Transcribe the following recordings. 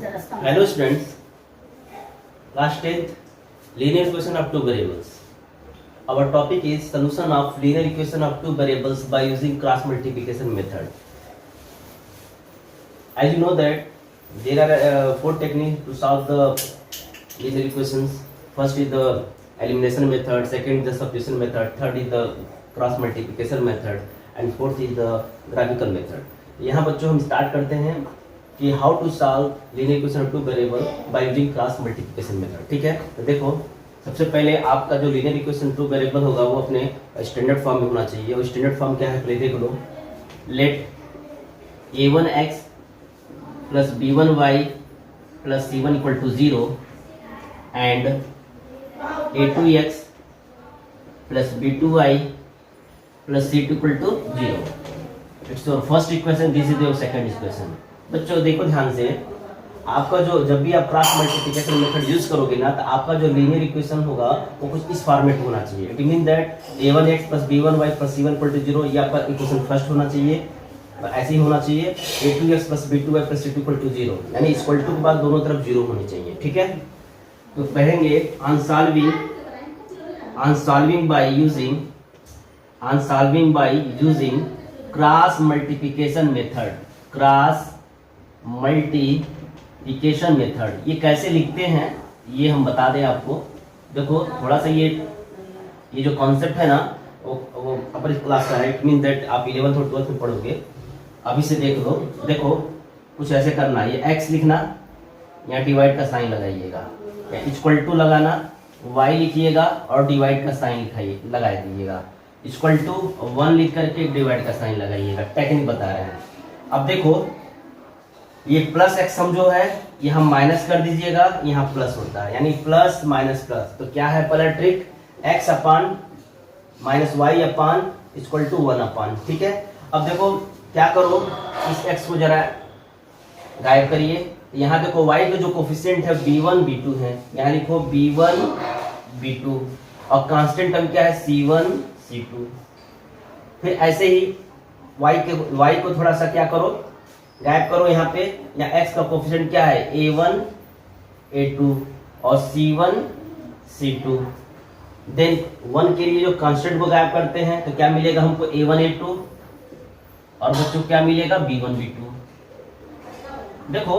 Hello students, class 10th linear equation of two variables. Our topic is solution of linear equation of two variables by using cross multiplication method. As you know that there are four techniques to solve the linear equations. First is the elimination method, second is the substitution method, third is the cross multiplication method and fourth is the graphical method. यहाँ बच्चों हम start करते हैं कि how to solve linear equation of two variable by using cross multiplication method. ठीक है, तो देखो सबसे पहले आपका जो लीनियर इक्वेशन टू वेरिएबल होगा वो अपने स्टैंडर्ड फॉर्म में होना चाहिए. वो स्टैंडर्ड फॉर्म क्या है पहले देख लो. Let a1x plus b1y plus c1 equal to 0 and a2x plus b2y plus c2 equal to 0. It's your first equation, this is your second equation. बच्चों देखो ध्यान से, आपका जो जब भी आप क्रॉस मल्टीप्लिकेशन मेथड यूज करोगे ना तो आपका जो लीनियर इक्वेशन होगा वो कुछ इस फॉर्मेट में होना चाहिए. It mean that a1x plus b1y plus c1 equal to 0 ये आपका इक्वेशन फर्स्ट होना चाहिए. ऐसे ही होना चाहिए a2x plus b2y plus c2 equal to 0, यानी इक्वल टू के बाद दोनों तरफ 0 होनी चाहिए. ठीक है, तो पढ़ेंगे on solving bye using cross multiplication method. ये कैसे लिखते हैं ये हम बता दें आपको. देखो थोड़ा सा ये जो कॉन्सेप्ट है ना वो अपर क्लास का है. इट मीन दैट आप 11th और 12th में पढ़ोगे. अभी से देख लो. देखो कुछ ऐसे करना, ये x लिखना, यहाँ डिवाइड का साइन लगाइएगा, इक्वल टू लगाना, y लिखिएगा और डिवाइड का साइन लगा दीजिएगा, इक्वल टू 1 लिख करके डिवाइड का साइन लगाइएगा. टेक्निक बता रहे हैं. अब देखो ये प्लस एक्स हम जो है ये हम माइनस कर दीजिएगा, यहाँ प्लस होता है, यानी प्लस माइनस प्लस. तो क्या है पहला trick, x upon minus Y upon equal to 1 upon. ठीक है, अब देखो क्या करो, इस एक्स को जरा गायब करिए. यहाँ देखो y का जो कोफिशिएंट है b1 b2 है, यहाँ लिखो b1 b2 और कांस्टेंट टर्म क्या है c1 c2. फिर ऐसे ही y को थोड़ा सा क्या करो, गायब करो. यहाँ पे यहाँ x का कोफिशिएंट क्या है a1 a2 और c1 c2. देन 1 के लिए जो कांस्टेंट को गायब करते हैं तो क्या मिलेगा हमको a1 a2 और बच्चों क्या मिलेगा b1 b2. देखो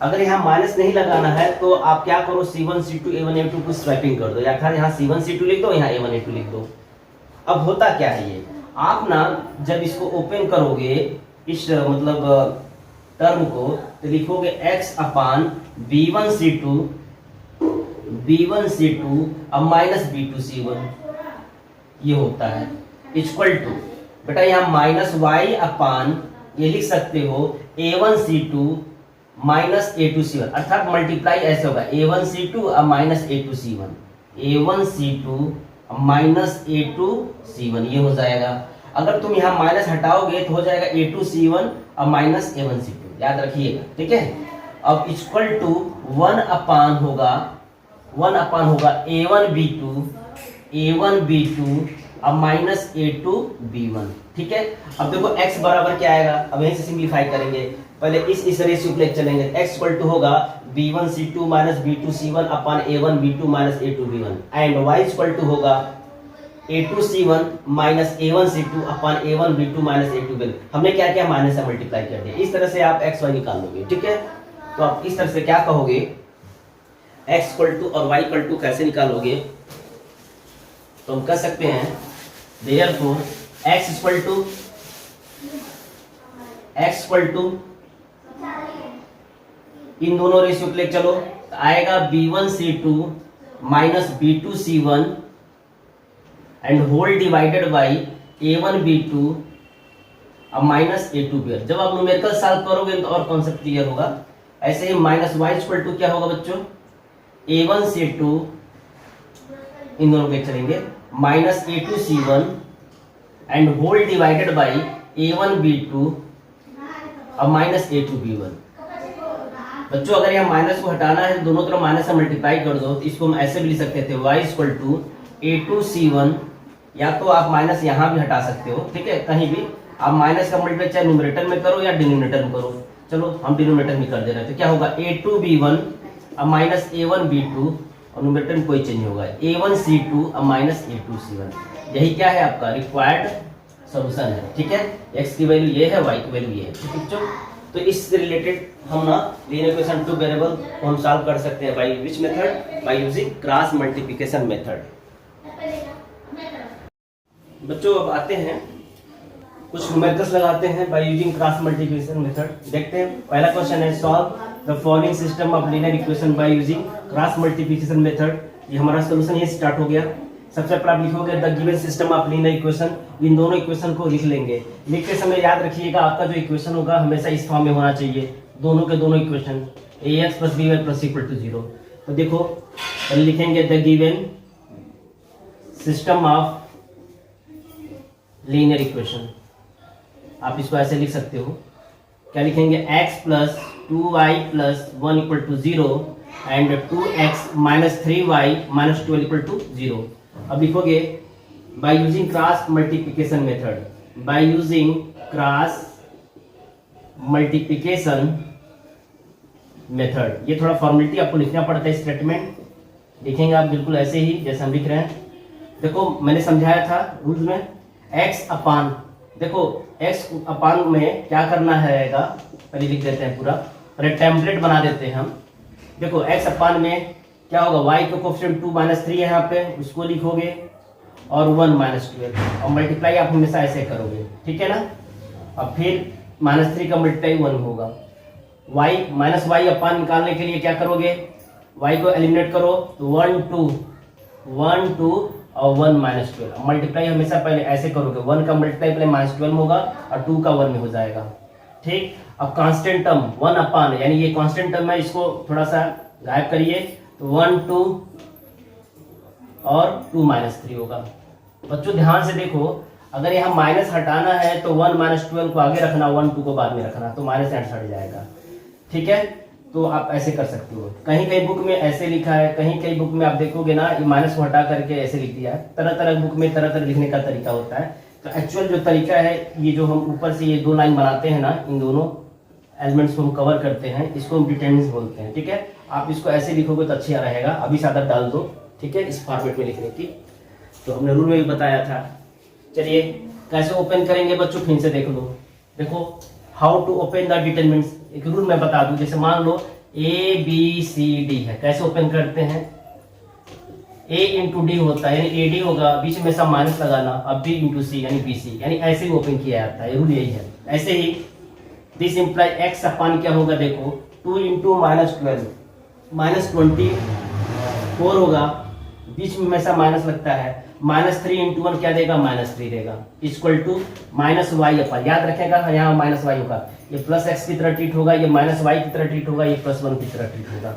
अगर यहाँ माइनस नहीं लगाना है तो आप क्या करो, c1 c2 a1 a2 को स्वैपिंग कर दो, या फिर यहाँ c1 c2 लिख दो, यहाँ a1 a2 लिख दो. अब होता क्या है, ये आप ना जब इसको ओपन करोगे इस मतलब टर्म को तो लिखोगे x अपान b1 c2 अब माइनस b2 c1. ये होता है इक्वल टू, बेटा यहाँ माइनस y अपान ये लिख सकते हो a1 c2 minus a2 c1, अर्थात मल्टीप्लाई ऐसे होगा a1 c2 अब minus a2 c1, a1 c2 अब माइनस a2 c1. ये हो जाएगा. अगर तुम यहाँ माइनस हटाओगे तो हो जाएगा a2 c1 अब माइनस a1 c2. याद रखिएगा. ठीक है, अब इक्वल टू 1 अपान होगा a1 b2 अब माइनस a2 b1. ठीक है, अब देखो x बराबर क्या आएगा, अब यहीं से सिंप्लीफाई करेंगे. पहले इस रेशियो पे चलेंगे. x इक्वल टू होगा b1 c2 minus b2 c1 upon a1 b2 minus a2 b1 and y equal to होगा a2 c1 minus a1 c2 अपान a1 b2 minus a2 b1. हमने क्या किया, माइनस से मल्टीप्लाई कर दिया. इस तरह से आप x y निकाल लोगे. ठीक है, तो आप इस तरह से क्या कहोगे, x इक्वल टू और y इक्वल टू कैसे निकालोगे, तो हम कह सकते हैं देयरफॉर x इक्वल टू इन दोनों रेशियो के लिए चलो तो आएगा b1 c2 minus b2 c1 and whole divided by a1 b2 अब माइनस a2 b1. जब आप न्यूमेरिकल सॉल्व करोगे तो और कॉन्सेप्ट क्लियर होगा. ऐसे ही माइनस y इक्वल टू क्या होगा बच्चों, a1 c2 इन दोनों के चलेंगे minus a2 c1 and whole divided by a1 b2 अब माइनस a2 b1. बच्चों अगर यहाँ माइनस को हटाना है दोनों तरफ माइनस से मल्टीप्लाई कर दो तो इसको हम ऐसे भी लिख सकते थे y equal to a2 c1, या तो आप माइनस यहाँ भी हटा सकते हो. ठीक है, कहीं भी आप माइनस का मल्टीप्लाई चाहे न्यूमरेटर में करो या डिनोमिनेटर में करो. चलो हम डिनोमिनेटर में कर दे रहे हैं, तो क्या होगा a2b1 अब माइनस a1b2 और न्यूमरेटर में कोई चेंज नहीं होगा, a1c2 अब माइनस a2c1। यही क्या है आपका रिक्वायर्ड सॉल्यूशन है। ठीक है, x की वैल्यू ये है, y की वैल्यू ये है। ठीक है बच्चों, तो इससे रिलेटेड हम ना लीनियर इक्वेशन टू वेरिएबल को हम सॉल्व कर सकते हैं by which method, by using cross multiplication method. बच्चों अब आते हैं कुछ न्यूमेरिकल्स लगाते हैं bye using cross multiplication method. देखते हैं पहला क्वेश्चन है solve the following system of linear equation by using cross multiplication method. ये हमारा सॉल्यूशन ये स्टार्ट हो गया। सबसे पहले आप लिखोगे the given system of linear equation, इन दोनों इक्वेशन को लिख लेंगे। लिखते समय याद रखिएगा आपका जो इक्वेशन होगा हमेशा इस फॉर्म में होना चाहिए, दोनों के दोनों equation ax + by + equal to 0। तो देखो पहले लिखेंगे the given system of linear equation, आप इसको ऐसे लिख सकते हो। क्या लिखेंगे x + 2y + 1 equal to 0 and 2x - 3y - 12 equal to 0। अब लिखोगे by using cross multiplication method, by using cross multiplication method. ये थोड़ा फॉर्मेलिटी आपको लिखना पड़ता है, स्टेटमेंट लिखेंगे आप बिल्कुल ऐसे ही जैसे हम लिख रहे हैं। देखो मैंने समझाया था रूल्स में x अपान, देखो x अपान में क्या करना है, पहले लिख देते हैं पूरा, पहले टेम्पलेट बना देते हैं हम। देखो x अपान में क्या होगा, y का कोफिशिएंट 2 - 3 है यहाँ पे, उसको लिखोगे और 1 - 12 और मल्टीप्लाई आप हमेशा ऐसे करोगे। ठीक है ना, अब फिर -3 का मल्टीप्लाई 1 होगा। y अपान निकालने के लिए क्या करोगे, y को एलिमिनेट करो तो 1 2 और 1 - 12। मल्टीप्लाई हमेशा पहले ऐसे करोगे, 1 का मल्टीप्लाई पहले -12 होगा और 2 का 1 में हो जाएगा। ठीक, अब कांस्टेंट टर्म 1 अपान, यानी ये कांस्टेंट टर्म है, इसको थोड़ा सा गायब करिए तो 1 2 और 2 - 3 होगा। बच्चों ध्यान से देखो, अगर यहाँ माइनस हटाना है तो 1 - 12 को आगे रखना, 1 2 को बाद में रखना, तो माइनस हट जाएगा। ठीक है, तो आप ऐसे कर सकते हो। कहीं कहीं बुक में ऐसे लिखा है, कहीं कहीं बुक में आप देखोगे ना ये माइनस को हटा करके ऐसे लिख दिया है। तरह तरह बुक में तरह तरह लिखने का तरीका होता है। तो एक्चुअल जो तरीका है, ये जो हम ऊपर से ये 2 लाइन बनाते हैं ना, इन दोनों एलिमेंट्स को हम कवर करते हैं, इसको हम डिटेंडेंस बोलते हैं। ठीक है, आप इसको ऐसे लिखोगे तो अच्छा रहेगा। अभी से आदत डाल दो, ठीक है, इस फॉर्मेट में लिखने की, तो हमने रूल में भी बताया था। चलिए कैसे ओपन करेंगे बच्चों, फिर से देख लो। देखो how to open the determinants, एक रूल मैं बता दूं। जैसे मान लो ABCD है, कैसे ओपन करते हैं, A × D होता है, यानी AD होगा, बीच में सब माइनस लगाना, अब B × C यानी BC, यानी ऐसे ही ओपन किया जाता है। रूल यही है। ऐसे ही दिस इम्प्लाई x अपान क्या होगा, देखो 2 × -12 -24 होगा, बीच में हमेशा माइनस लगता है। -3 × 1 क्या देगा, -3 देगा, इक्वल टू -y अपान, याद रखेगा यहाँ -y होगा, ये +x की तरह ट्रीट होगा, ये -y की तरह ट्रीट होगा, ये +1 की तरह ट्रीट होगा।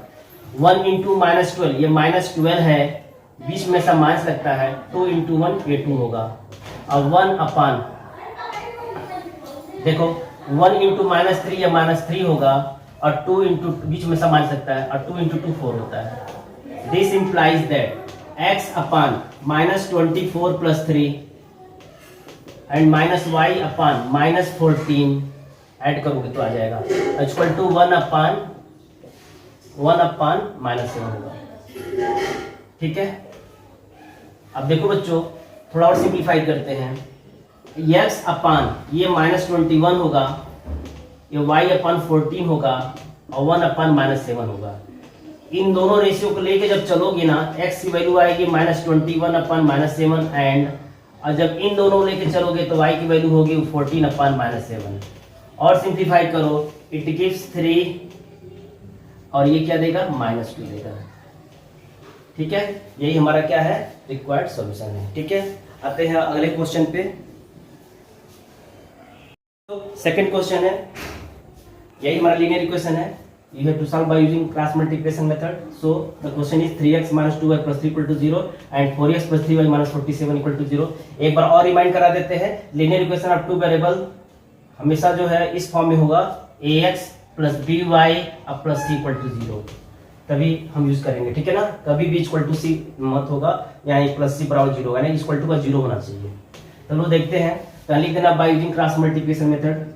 1 × -12, ये -12 है, बीच में सब माइनस लगता है, 2 × 1 ये 2 होगा। अब 1 अपान, देखो 1 × -3 या -3 होगा, और 2 × बीच में सब माइनस लगता है, और 2 × 2 4 होता है। This implies that x upon -24 + 3 and -y upon -14 add करोगे तो आ जाएगा, इक्वल टू 1 अपान -7 होगा। ठीक है, अब देखो बच्चों थोड़ा और सिंप्लीफाई करते हैं। x अपान ये -21 होगा, ये y अपान 14 होगा, और 1 अपान -7 होगा। इन दोनों रेशियो को लेके जब चलोगे ना, x की वैल्यू आएगी -21 अपान -7 एंड, और जब इन दोनों लेके चलोगे तो y की वैल्यू होगी 14 अपान -7। और सिंप्लीफाई करो, इट गिव्स 3 और ये क्या देगा, -2 देगा। ठीक है, यही हमारा क्या है, रिक्वायर्ड सॉल्यूशन है। ठीक है, आते हैं अगले क्वेश्चन पे। तो सेकंड क्वेश्चन है, यही हमारा लीनियर इक्वेशन है। You have to solve by using cross multiplication method. So the question is 3x - 2y + 3 = 0 and 4x + 3y - 47 = 0। एक बार और रिमाइंड करा देते हैं, linear equation of two variable हमेशा जो है इस फॉर्म में होगा, ax + by + c = 0, तभी हम यूज करेंगे। ठीक है ना, कभी भी = c मत होगा, यानी +c = 0 होगा, यानी इक्वल टू का 0 होना चाहिए। चलो देखते हैं, पहले लिख देना bye using cross multiplication method.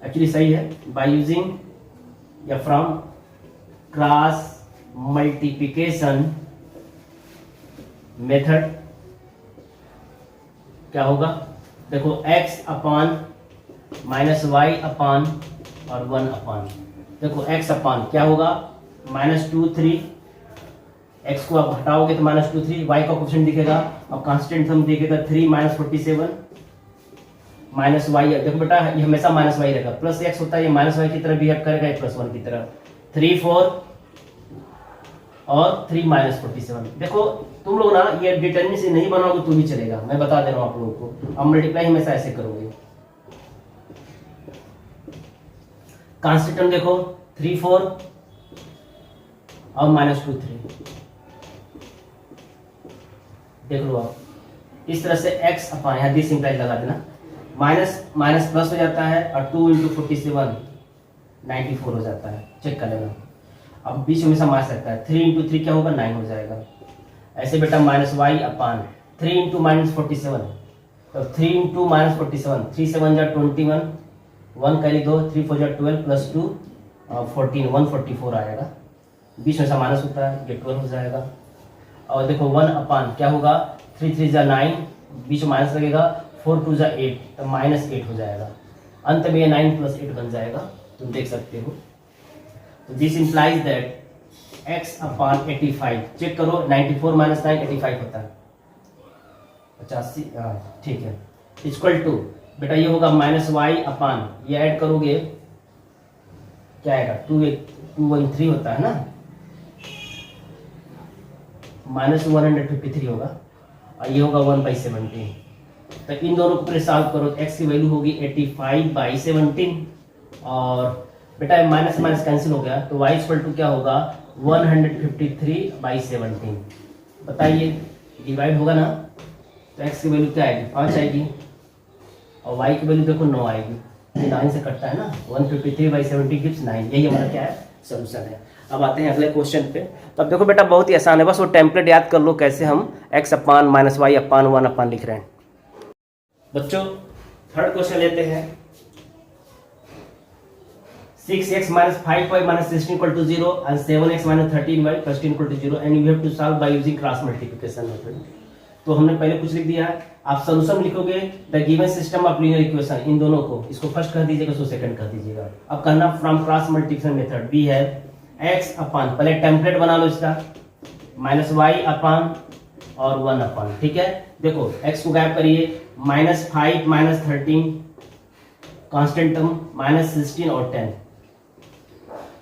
Actually सही है, बाय यूजिंग या फ्रॉम क्रॉस मल्टीप्लिकेशन मेथड क्या होगा, देखो x upon minus Y upon और 1 अपान, देखो x अपान क्या होगा -2 3, x को आप हटाओगे तो -2 3, y का ऑप्शन दिखेगा और कांस्टेंट हम देखेगा 3 -47 माइनस वाई। देखो बेटा ये हमेशा माइनस वाई रहेगा, प्लस x होता है ये माइनस वाई की तरह बिहेव करेगा, प्लस 1 की तरह, 3 4 और 3 -47। देखो तुम लोग ना ये डिटरमिनेंट से नहीं बनाओगे तो भी चलेगा, मैं बता दे रहा हूँ आप लोगों को, अब मल्टीप्लाई हमेशा ऐसे करोगे। कांस्टेंट देखो 3 4 और -2 3, देख लो आप इस तरह से x अपान यहाँ दिस इंप्लाइज लगा देना, माइनस माइनस प्लस हो जाता है और 2 × 47 94 हो जाता है, चेक कर लेना। अब बीच में मार सकता है, 3 × 3 क्या होगा 9 हो जाएगा। ऐसे बेटा -y अपान 3 × -47, तो 3 × -47, 3 7 जा 21, 1 कैरी 2, 3 4 जा 12 प्लस 2 14 144 आएगा, बीच में से माइनस होता है ये 12 हो जाएगा। और देखो 1 अपान क्या होगा 3 3 जा 9, बीच में माइनस लगेगा, 4 2 जा 8 तो -8 हो जाएगा, अंत में ये 9 + 8 बन जाएगा, तुम देख सकते हो। तो this implies that x upon 85, check करो 94 - 9 85 होता है 85, ठीक है, इक्वल टू बेटा ये होगा -y अपान, ये ऐड करोगे क्या आएगा 213 होता है ना, -153 होगा और ये होगा 1/17। तो इन दोनों को पूरे सॉल्व करो तो x की वैल्यू होगी 85/17 और बेटा माइनस माइनस कैंसिल हो गया तो y = क्या होगा 153/17। बताइए डिवाइड होगा ना तो x की वैल्यू क्या आएगी 5 आएगी और y की वैल्यू देखो 9 आएगी, ये 9 से कटता है ना, 153/17 गिव्स 9, यही हमारा क्या है सॉल्यूशन है। अब आते हैं अगले क्वेश्चन पे। तो अब देखो बेटा बहुत ही आसान है, बस वो टेम्पलेट याद कर लो कैसे हम x अपान -y अपान 1 अपान लिख रहे हैं। बच्चों थर्ड क्वेश्चन लेते हैं, 6x - 5y - 16 = 0 and 7x - 13y + 10 = 0 and you have to solve by using cross multiplication method। तो हमने पहले कुछ लिख दिया है, आप सॉल्यूशन लिखोगे the given system of linear equation, इन दोनों को, इसको फर्स्ट कर दीजिएगा इसको सेकंड कर दीजिएगा। अब करना from cross multiplication method, b है x अपान, पहले टेम्पलेट बना लो इसका, -y अपान और 1 अपान, ठीक है। देखो x को गायब करिए, -5 - 13 कांस्टेंट टर्म, -16 और 10।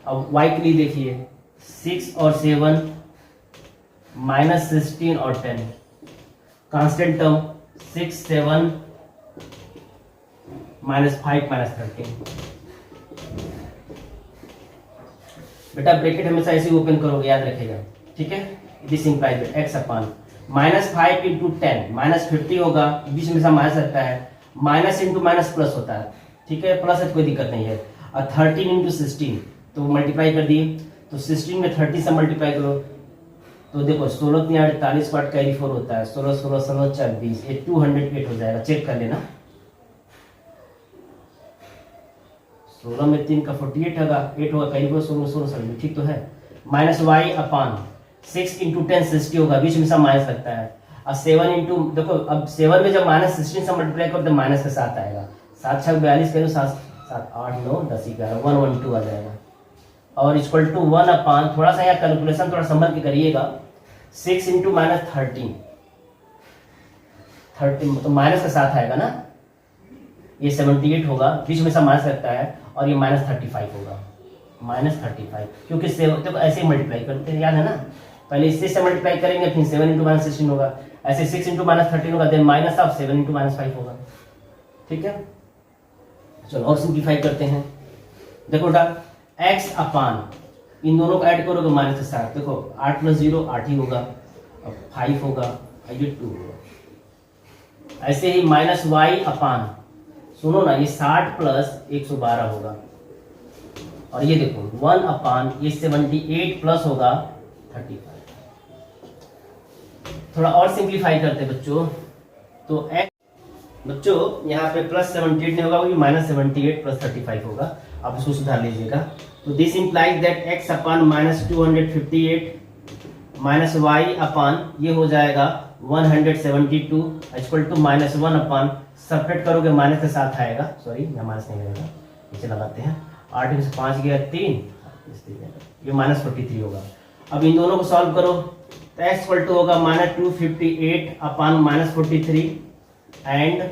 अब y के लिए देखिए 6 और 7 -16 और 10 कांस्टेंट टर्म, 6 7 -5 -13। बेटा ब्रैकेट हमेशा ऐसे ओपन करोगे, याद रखेगा, ठीक है। दिस इंप्लाइज दैट x अपान -5 × 10 -50 होगा, बीच में से माइनस रहता है, माइनस इंटू माइनस प्लस होता है, ठीक है, प्लस है कोई दिक्कत नहीं है, और 13 × 16 तो मल्टीप्लाई कर दिए, तो 16 में 30 से मल्टीप्लाई करो तो देखो 16 × 48 का कैरी 4 होता है, 16 16 16 24, ये 208 हो जाएगा, चेक कर लेना। 16 में 3 का 48 होगा, 8 होगा, कैरी 4 16 16 16, ठीक तो है। -y अपान 6 × 10 60 होगा, बीच में सब माइनस लगता है, और 7 इंटू, देखो अब 7 में जब -16 से मल्टीप्लाई करो तो माइनस के साथ आएगा, 7 6 42 करो, 7 7 8 9 10 11 112 आ जाएगा, और इक्वल टू 1 अपान, थोड़ा सा यहाँ कैलकुलेशन थोड़ा समझ के करिएगा, 6 × -13 तो माइनस के साथ आएगा ना, ये 78 होगा, बीच में सब माइनस लगता है, और ये -35 होगा, -35, क्योंकि देखो ऐसे ही मल्टीप्लाई करते हैं, याद है ना, पहले इससे से मल्टीप्लाई करेंगे, फिर 7 × -16 होगा, ऐसे 6 × -13 होगा, देन माइनस ऑफ 7 × -5 होगा, ठीक है। चलो और सिंप्लीफाई करते हैं, देखो बेटा x अपान, इन दोनों को ऐड करोगे माइनस के साथ, देखो 8 + 0 8 ही होगा, अब 5 होगा, ये 2 होगा, ऐसे ही -y अपान, सुनो ना, ये 60 + 112 होगा, और ये देखो 1 अपान, ये 78 प्लस होगा 35। थोड़ा और सिंप्लीफाई करते बच्चों, तो x बच्चों यहाँ पे प्लस 78 नहीं होगा, माइनस 78 प्लस 35 होगा। आप इसको सुधार लीजिएगा। तो this implies that x upon minus 258 minus Y upon ये हो जाएगा 172 equal to minus 1 upon, separate करोगे माइनस के साथ आएगा, सॉरी यहाँ माइनस नहीं रहेगा, नीचे लगाते हैं, 8 में से 5 गया 3, ये माइनस 43 होगा। अब इन दोनों को सॉल्व करो तो x इक्वल टू होगा माइनस 258 अपान माइनस 43 एंड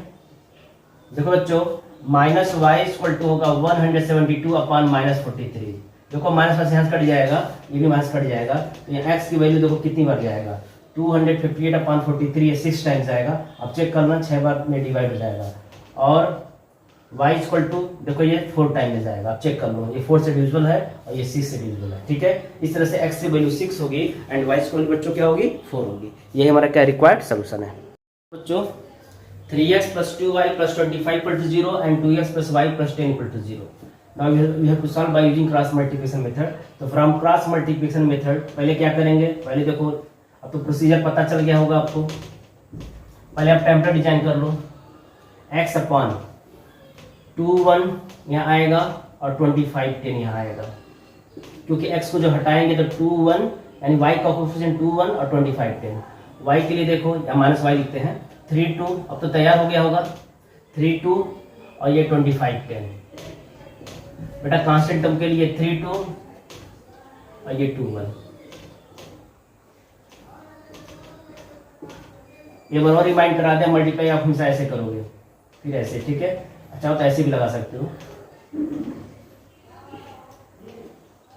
देखो बच्चों माइनस वाई इक्वल टू होगा 172 अपान माइनस 43। देखो माइनस में से यहाँ कट जाएगा, ये भी माइनस कट जाएगा, तो यहाँ x की वैल्यू देखो कितनी बार जाएगा, 258 अपान 43, ये 6 टाइम्स आएगा। अब चेक करना 6 बार में डिवाइड हो जाएगा। और y इक्वल टू देखो ये 4 टाइम में जाएगा, आप चेक कर लो, ये 4 से डिविजिबल है और ये 6 से डिविजिबल है, ठीक है। इस तरह से x की वैल्यू 6 होगी एंड y इक्वल बच्चों क्या होगी 4 होगी। ये हमारा क्या रिक्वायर्ड सोल्यूशन है बच्चों। 3x plus 2y plus 25 equal to 0 and 2x plus y plus 10 equal to 0. Now we have to solve by using cross multiplication method. तो from cross multiplication method पहले क्या करेंगे, पहले देखो अब तो प्रोसीजर पता चल गया होगा आपको। पहले आप टेम्पलेट डिजाइन कर लो, x अपॉन 2 1 यहाँ आएगा और 25 10 यहाँ आएगा, क्योंकि x को जो हटाएंगे तो 2 1 यानी y का कोफिशिएंट 2 1 और 25 10। y के लिए देखो या माइनस y लिखते हैं 3 2, अब तो तैयार हो गया होगा 3 2 और ये 25 10। बेटा कांस्टेंट टर्म के लिए 3 2 और ये 2 1। ये बराबर रिमाइंड करा दें, मल्टीप्लाई आप हमेशा ऐसे करोगे, फिर ऐसे, ठीक है। अच्छा हो तो ऐसे भी लगा सकते हो,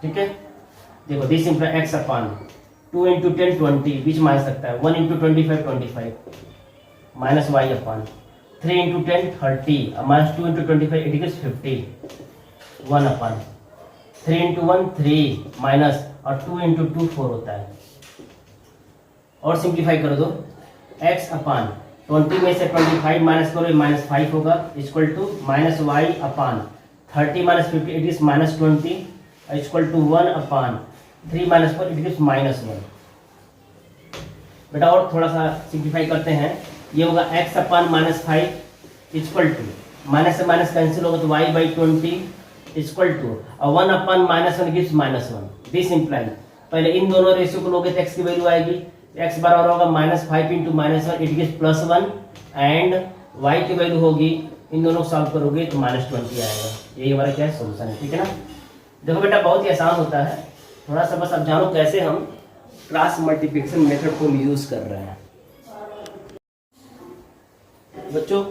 ठीक है। देखो this imply x upon 2 into 10 20, बीच माइनस सकता है, 1 into 25 25 minus y upon 3 into 10 30 minus 2 into 25 it is 50 1 upon 3 into 1 3 minus और 2 इंटू 2 4 होता है। और सिंप्लीफाई कर दो, x अपॉन 20 में से 25 माइनस करो, माइनस 5 होगा equal to minus y upon 30 minus 50 it is minus 20 equal to 1 upon 3 minus 4 it is minus 1। बेटा और थोड़ा सा सिंप्लीफाई करते हैं, ये होगा x upon minus 5 equal to minus से माइनस कैंसिल होगा तो y by 20 equal to 1 upon minus 1 gives minus 1। This imply पहले इन दोनों रेशियो को लोगे तो x की वैल्यू आएगी, x बराबर होगा minus 5 into minus 1 it gives plus 1 and y की वैल्यू होगी, इन दोनों को सॉल्व करोगे तो माइनस 20 आएगा। यही हमारा क्या है सोल्यूशन है, ठीक है ना। देखो बेटा बहुत ही आसान होता है, थोड़ा सा बस अब जानो कैसे हम क्रॉस मल्टीप्लिकेशन मेथड को यूज कर रहे हैं। बच्चों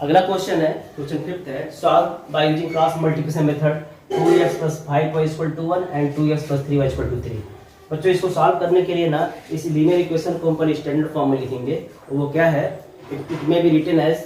अगला क्वेश्चन है, क्वेश्चन 5th है, solve by using cross multiplication method 2x plus 5y equal to 1 and 2x plus 3y equal to 3। बच्चों इसको सॉल्व करने के लिए ना इस लीनियर इक्वेशन को हम स्टैंडर्ड फॉर्म में लिखेंगे, वो क्या है, it may be written as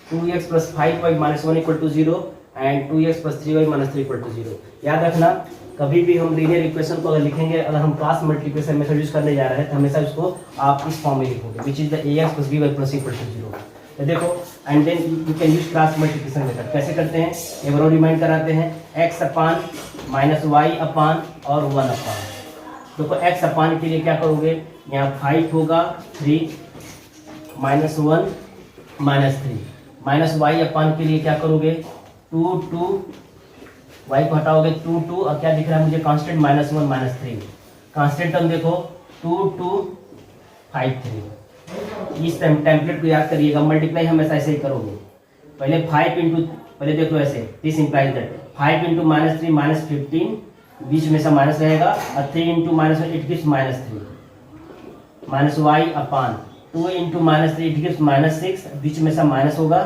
2x plus 5y minus 1 equal to 0 and 2x plus 3y minus 3 equal to 0। याद रखना कभी भी हम लीनियर इक्वेशन को अगर लिखेंगे, अगर हम क्रॉस मल्टीप्लिकेशन मेथड यूज करने जा रहे हैं तो हमेशा इसको आप इस फॉर्म में लिखोगे, which is the ax plus by plus equal to 0। तो देखो and then you can use cross multiplication method. कैसे करते हैं ये बार रिमाइंड कराते हैं, x upon minus Y upon और 1 अपान। देखो x अपान के लिए क्या करोगे, यहाँ 5 होगा 3 माइनस 1 माइनस 3, माइनस वाई अपान के लिए क्या करोगे 2 2, y को हटाओगे 2 2 और क्या दिख रहा है मुझे constant minus 1 minus 3। Constant term देखो 2 2 5 3। इस टेम्पलेट को याद करिएगा, मल्टीप्लाई हमेशा ऐसे ही करोगे, पहले 5 इंटू, पहले देखो ऐसे, this implies that 5 into minus 3 minus 15, बीच में से माइनस रहेगा और 3 into minus 1 it gives minus 3 minus Y upon 2 into minus 3 it gives minus 6, बीच में से माइनस होगा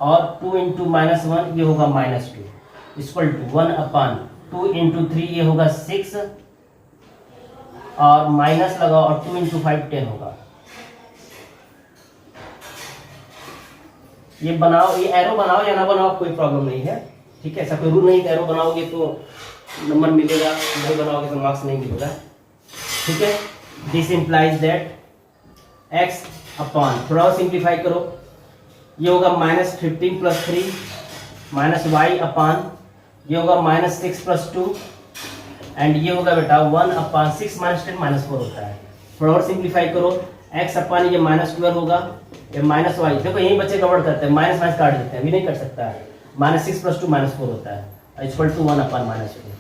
और 2 इंटू माइनस 1 ये होगा minus 2 equal to 1 upon 2 into 3 ये होगा 6 और माइनस लगाओ और 2 इंटू 5 10 होगा। ये बनाओ, ये एरो बनाओ या ना बनाओ कोई प्रॉब्लम नहीं है, ठीक है। ऐसा कोई रूल नहीं, एरो बनाओगे तो नंबर मिलेगा, नहीं बनाओगे तो मार्क्स नहीं मिलेगा, ठीक है। This implies that x upon, थोड़ा और सिंप्लीफाई करो, ये होगा minus 15 plus 3 minus Y upon, ये होगा माइनस 6 प्लस 2 एंड ये होगा बेटा 1 अपान 6 माइनस 10 माइनस 4 होता है। थोड़ा और सिंप्लीफाई करो, x अपान ये माइनस 12 होगा ये माइनस वाई, देखो यही बच्चे गड़बड़ करते हैं, माइनस माइनस काट देते हैं, अभी नहीं कर सकता है। -6 + 2 -4 होता है, इक्वल टू 1/-4।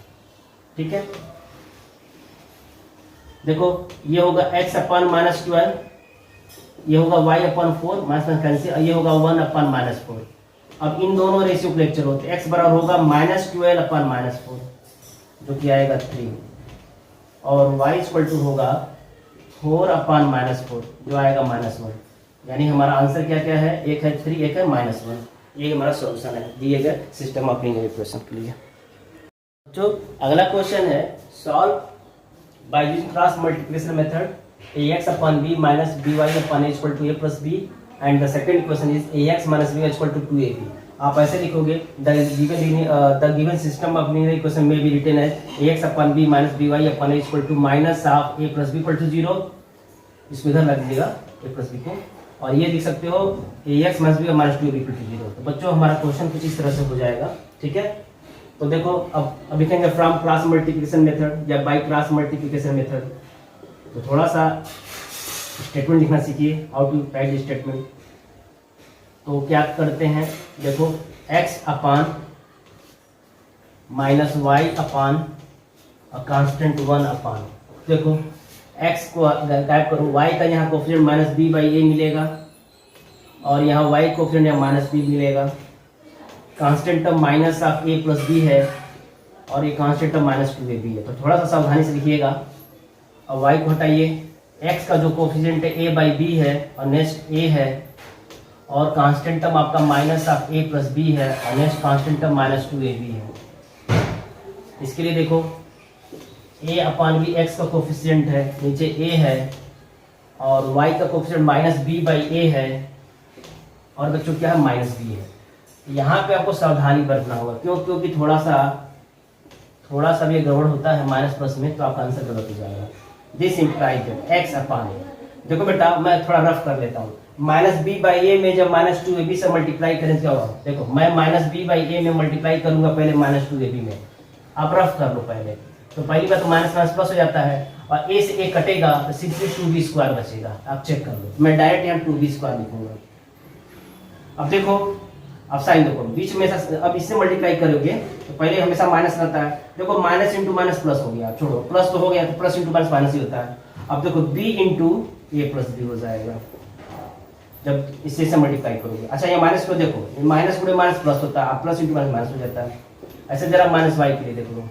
ठीक है, देखो ये होगा x/-12, ये होगा y/4 माइनस कैंसिल, ये होगा 1/-4। अब इन दोनों रेशियो के लेक्चर होते हैं, x बराबर होगा -12/-4 जो कि आएगा 3, और y इक्वल टू होगा 4/-4 जो आएगा -1। यानी हमारा आंसर क्या क्या है, एक है 3, एक है -1। ये हमारा सॉल्यूशन है दिए गए सिस्टम ऑफ लीनियर इक्वेशन के लिए। जो अगला क्वेश्चन है, solve by using cross multiplication method ax/b minus by/a equal to a plus b, and the second question is ax minus b equal to 2ab। आप ऐसे लिखोगे, the given system of linear equation may be written as ax/b minus by/a equal to minus of a plus b equal to 0। इसमें इधर लग दीजिएगा a plus b को, और ये लिख सकते हो ax minus b minus 2ab equal to 0। तो बच्चों हमारा क्वेश्चन कुछ इस तरह से हो जाएगा। ठीक है, तो देखो अब लिखेंगे फ्रॉम क्रॉस मल्टीप्लिकेशन मेथड या बाय क्रॉस मल्टीप्लिकेशन मेथड। तो थोड़ा सा स्टेटमेंट लिखना सीखिए, हाउ टू राइट स्टेटमेंट। तो क्या करते हैं, देखो x/-y कांस्टेंट 1/। देखो x को गायब करो, y का यहाँ कोफिशिएंट -b/a मिलेगा, और यहाँ y कोफिशिएंट यहाँ -b मिलेगा। Constant term minus of a plus b है, और ये कांस्टेंट टर्म -2ab है। तो थोड़ा सा सावधानी से लिखिएगा। अब y को हटाइए, x का जो कोफिशिएंट है a/b है, और नेक्स्ट a है, और कांस्टेंट टर्म आपका minus of a plus b है, और नेक्स्ट कांस्टेंट टर्म -2ab है। इसके लिए देखो a/b x का कोफिशिएंट है, नीचे a है, और y का कोफिशिएंट -b/a है, और बच्चों क्या है, -b है। यहाँ पे आपको सावधानी बरतना होगा, क्यों, क्योंकि थोड़ा सा भी गड़बड़ होता है माइनस प्लस में, तो आपका आंसर गलत हो जाएगा। This implies that x/a। देखो बेटा मैं थोड़ा रफ कर लेता हूँ, -b/a में जब -2ab से मल्टीप्लाई करें क्या होगा, देखो मैं -b/a में मल्टीप्लाई करूंगा पहले -2ab में, आप रफ कर लो पहले। तो पहली बात माइनस माइनस प्लस हो जाता है, और a से a कटेगा तो सिंपली 2b² बचेगा। आप चेक कर लो, मैं डायरेक्ट यहाँ 2b² लिखूंगा। अब देखो, अब साइन देखो बीच में, अब इससे मल्टीप्लाई करोगे तो पहले हमेशा माइनस रहता है। देखो माइनस इंटू माइनस प्लस हो गया, छोड़ो प्लस तो हो गया, तो प्लस इंटू माइनस माइनस ही होता है। अब देखो b इंटू ए प्लस बी हो जाएगा जब इससे से मल्टीप्लाई करोगे। अच्छा ये माइनस को देखो, माइनस गुणे माइनस प्लस होता है, प्लस इंटू माइनस माइनस हो जाता है। ऐसे जरा -y के लिए देख लो,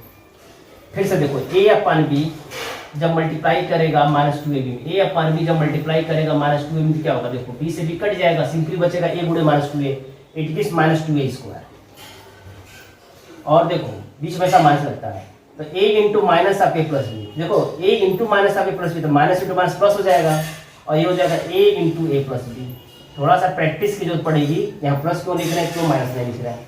फिर से देखो a/b जब मल्टीप्लाई करेगा -2ab, a/b जब मल्टीप्लाई करेगा -2ab क्या होगा, देखो b से b कट जाएगा, सिंपली बचेगा a गुणे -2a, इट इज -2a²। और देखो बीच में ऐसा माइनस लगता है, तो a into minus of a plus b, देखो a into minus of a plus b, तो माइनस इंटू माइनस प्लस हो जाएगा, और ये हो जाएगा a into a plus b. थोड़ा सा प्रैक्टिस की जरूरत पड़ेगी, यहाँ प्लस क्यों लिख रहे हैं, क्यों माइनस नहीं लिख रहे हैं।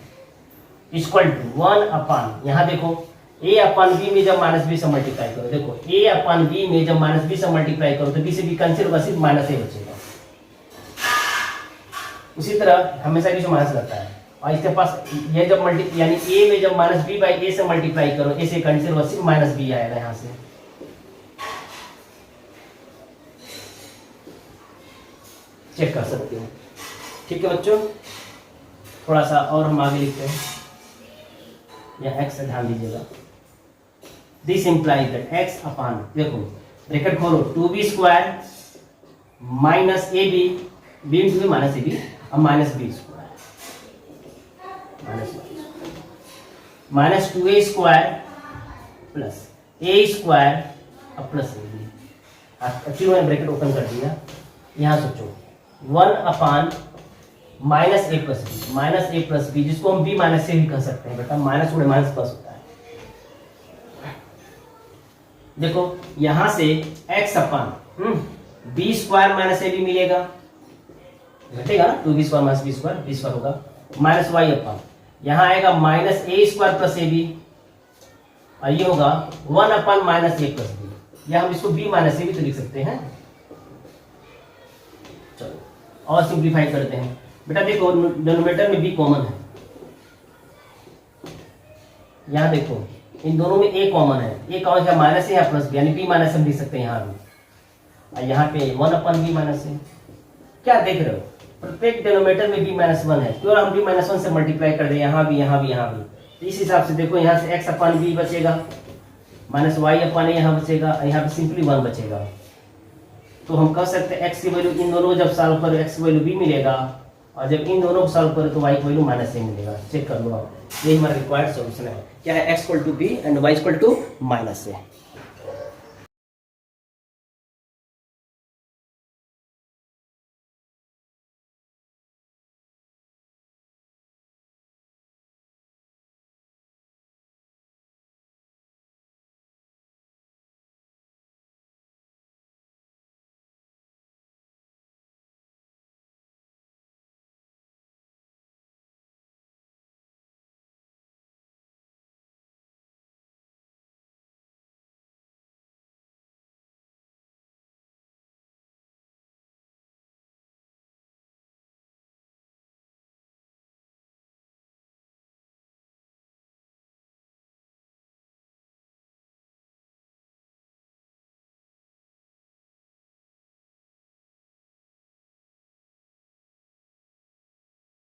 इक्वल टू 1/, यहाँ देखो a/b में जब -b से मल्टीप्लाई करो, देखो a/b में जब -b से मल्टीप्लाई करो तो b से b कैंसिल होगा, सिर्फ -a बचेगा। उसी तरह हमेशा बीच में माइनस लगता है, और इसके पास ये जब यानी a में जब -b/a से मल्टीप्लाई करो, a से कैंसिल होगा, सिर्फ -b आएगा यहाँ से। चेक कर सकते हो। ठीक है बच्चों, थोड़ा सा और हम आगे लिखते हैं, यहाँ x से ध्यान दीजिएगा। दिस इम्प्लाइज दैट x/, देखो ब्रैकेट खोलो, 2b² minus ab, b into minus ab, अब -b² -2a² प्लस a² अब प्लस ab। एक्चुअली मैंने ब्रैकेट ओपन कर दिया, यहाँ सोचो 1/-a प्लस b, जिसको हम b माइनस से भी कह सकते हैं बेटा, माइनस गुणे माइनस प्लस होता है। देखो यहां से x/b² माइनस ab मिलेगा, घटेगा ना, 2b² माइनस b² होगा, माइनस y/, यहाँ आएगा -a² प्लस ab, और ये होगा 1/-a प्लस b, या हम इसको b माइनस से भी तो लिख सकते हैं। चलो और सिंप्लीफाई करते हैं बेटा। देखो डिनोमिनेटर में b कॉमन है, यहाँ देखो इन दोनों में a कॉमन है, a कॉमन है माइनस है या प्लस b, यानी b माइनस हम लिख सकते हैं यहाँ भी, और यहाँ पे 1/b माइनस है। क्या देख रहे हो, प्रत्येक डिनोमिनेटर में b माइनस वन है, क्यों हम b माइनस वन से मल्टीप्लाई कर दें, यहाँ भी यहाँ भी यहाँ भी। तो इस हिसाब से देखो यहाँ से x अपन b बचेगा, माइनस y अपन यहाँ बचेगा, यहाँ पे सिंपली 1 बचेगा। तो हम कह सकते हैं x की वैल्यू इन दोनों को जब सॉल्व करो x की वैल्यू b मिलेगा, और जब इन दोनों को सॉल्व करो तो y की वैल्यू माइनस a मिलेगा। चेक कर लो आप, यही हमारा रिक्वायर्ड सॉल्यूशन है। क्या है, x equal to b and y equal to minus a।